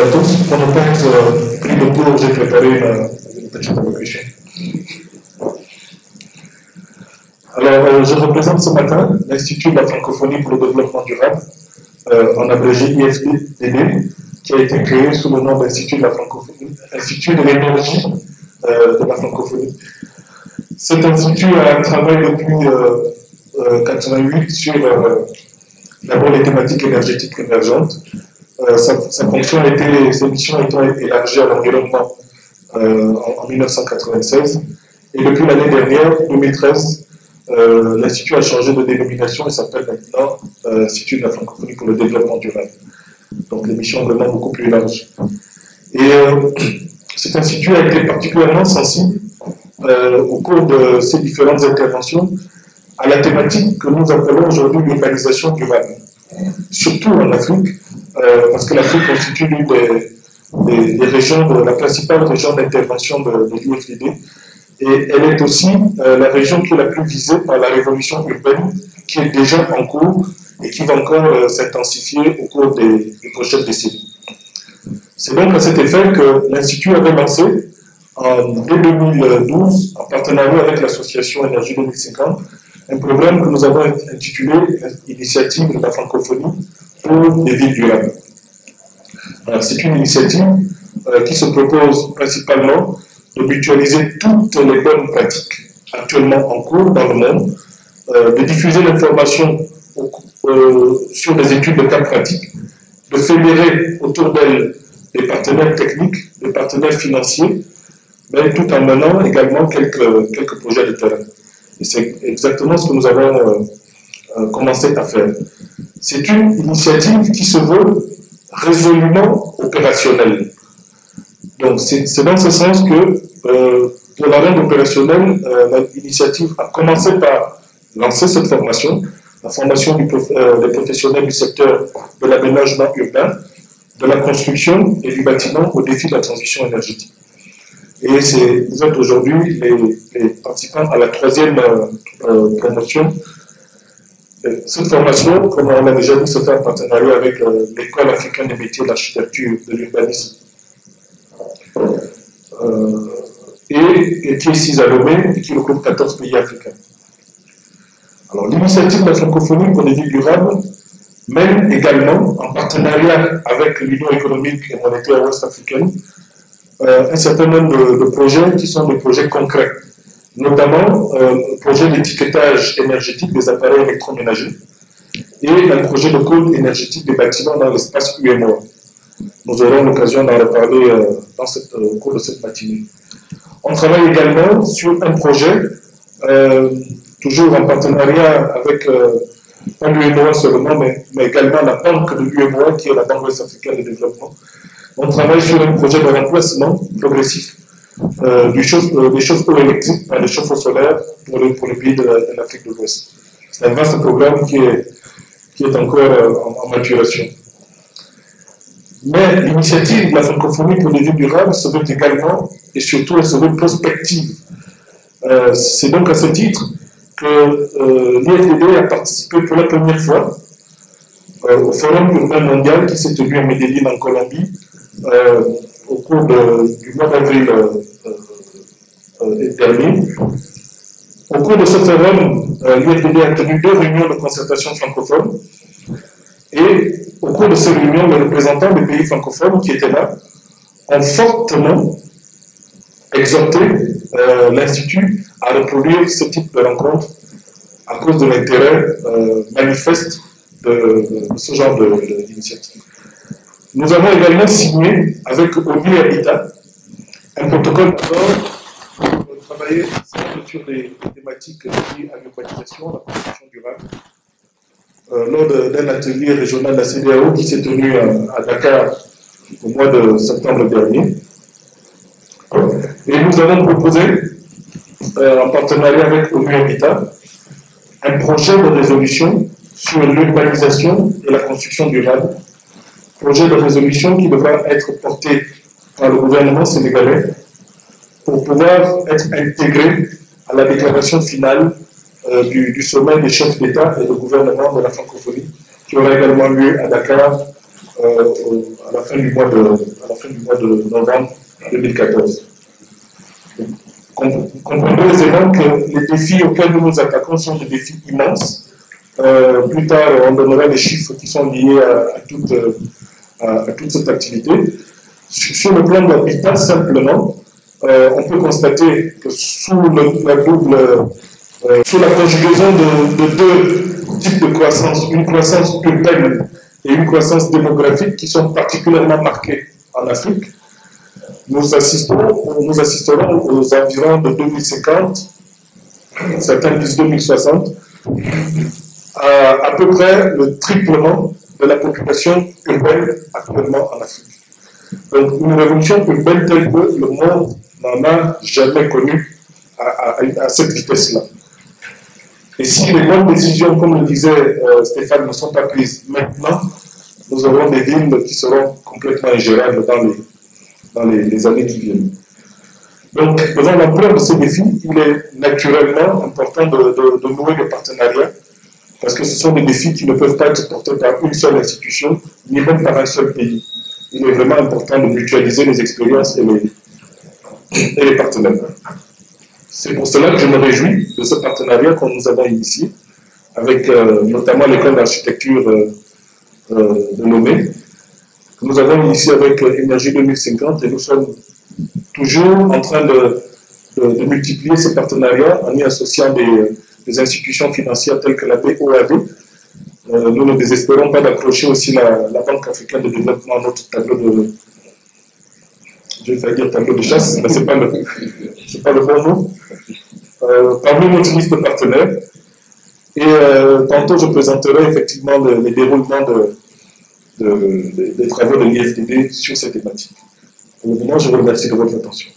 à tous. Pour ne pas être pris de court, j'ai préparé une petite allocution. Alors, je représente ce matin l'Institut de la francophonie pour le développement durable, en abrégé IFDD, qui a été créé sous le nom d'Institut de la francophonie, Institut de l'énergie de la francophonie. Cet institut a travaillé depuis 1988 sur d'abord les thématiques énergétiques émergentes. Sa fonction a été, ses missions étant élargies à l'environnement en 1996. Et depuis l'année dernière, 2013, l'Institut a changé de dénomination et s'appelle maintenant Institut de la francophonie pour le développement durable. Donc les missions vraiment beaucoup plus larges. Et cet institut a été particulièrement sensible au cours de ces différentes interventions à la thématique que nous appelons aujourd'hui l'urbanisation durable. Surtout en Afrique, parce que l'Afrique constitue l'une des régions, la principale région d'intervention de l'UFDD, et elle est aussi la région qui est la plus visée par la révolution urbaine, qui est déjà en cours et qui va encore s'intensifier au cours des prochaines décennies. C'est donc à cet effet que l'Institut avait lancé dès 2012, en partenariat avec l'association Énergie 2050, un programme que nous avons intitulé Initiative de la francophonie pour des villes durables. C'est une initiative qui se propose principalement de mutualiser toutes les bonnes pratiques actuellement en cours dans le monde, de diffuser l'information sur des études de cas pratiques, de fédérer autour d'elles des partenaires techniques, des partenaires financiers, mais tout en menant également quelques projets de terrain. Et c'est exactement ce que nous avons commencé à faire. C'est une initiative qui se veut résolument opérationnelle. Donc c'est dans ce sens que, pour la rendre opérationnelle, l'initiative a commencé par lancer cette formation, la formation des professionnels du secteur de l'aménagement urbain, de la construction et du bâtiment au défi de la transition énergétique. Et vous êtes aujourd'hui les participants à la 3e promotion. Cette formation, comme on l'a déjà dit, se fait en partenariat avec l'École africaine des métiers de l'architecture et de l'urbanisme, et qui est ici à Lomé et qui regroupe 14 pays africains. Alors, l'initiative de la francophonie pour les villes durables mène également, en partenariat avec l'Union économique et monétaire ouest-africaine, un certain nombre de projets qui sont des projets concrets, notamment le projet d'étiquetage énergétique des appareils électroménagers et un projet de code énergétique des bâtiments dans l'espace UMOA. Nous aurons l'occasion d'en reparler au cours de cette matinée. On travaille également sur un projet, toujours en partenariat avec pas l'UMOA seulement, mais également la banque de l'UMOA, qui est la Banque ouest-africaine de développement. On travaille sur un projet de remplacement progressif des chauffe-eau électriques par des chauffe-eau solaires pour les pays de l'Afrique de l'Ouest. C'est un vaste programme qui est encore en maturation. Mais l'initiative de la francophonie pour les villes durables se veut également, et surtout, elle se veut prospective. C'est donc à ce titre que l'IFDD a participé pour la première fois au Forum urbain mondial qui s'est tenu à Medellín en Colombie au cours du mois d'avril dernier. Au cours de ce forum, l'IFDD a tenu 2 réunions de concertation francophone et au cours de ces réunions, les représentants des pays francophones qui étaient là ont fortement exhorté l'Institut à reproduire ce type de rencontre à cause de l'intérêt manifeste de ce genre d'initiative. Nous avons également signé avec ONU Habitat un protocole d'accord pour travailler sur des thématiques liées à l'urbanisation, à la construction durable, lors d'un atelier régional de la CEDEAO qui s'est tenu à Dakar au mois de septembre dernier. Et nous avons proposé, en partenariat avec ONU Habitat, un projet de résolution sur l'urbanisation et la construction durable, projet de résolution qui devra être porté par le gouvernement sénégalais pour pouvoir être intégré à la déclaration finale du sommet des chefs d'État et de gouvernement de la francophonie, qui aura également lieu à Dakar à la fin du mois de novembre 2014. Comprenez aisément que les défis auxquels nous nous attaquons sont des défis immenses. Plus tard, on donnera les chiffres qui sont liés à toute cette activité. Sur le plan de l'habitat, simplement, on peut constater que sous la conjugaison de deux types de croissance, une croissance urbaine et une croissance démographique qui sont particulièrement marquées en Afrique, nous assisterons aux environs de 2050, certains disent 2060, à peu près le triplement de la population urbaine actuellement en Afrique. Donc une révolution urbaine telle que le monde n'en a jamais connue à cette vitesse-là. Et si les bonnes décisions, comme le disait Stéphane, ne sont pas prises maintenant, nous aurons des villes qui seront complètement ingérables dans les années qui viennent. Donc, devant l'ampleur de ces défis, il est naturellement important de nouer des partenariats, parce que ce sont des défis qui ne peuvent pas être portés par une seule institution, ni même par un seul pays. Il est vraiment important de mutualiser les expériences et les partenaires. C'est pour cela que je me réjouis de ce partenariat que nous avons initié, avec notamment l'école d'architecture de Lomé, que nous avons initié avec Énergie 2050, et nous sommes toujours en train de multiplier ces partenariats en y associant des institutions financières telles que la BOAD. Nous ne désespérons pas d'accrocher aussi la Banque africaine de développement à notre tableau de... Je vais dire tableau de chasse, mais ce n'est pas le bon mot. Parmi notre liste de partenaires. Et tantôt, je présenterai effectivement les déroulements des travaux de l'IFDD sur ces thématiques. Pour le moment, je vous remercie de votre attention.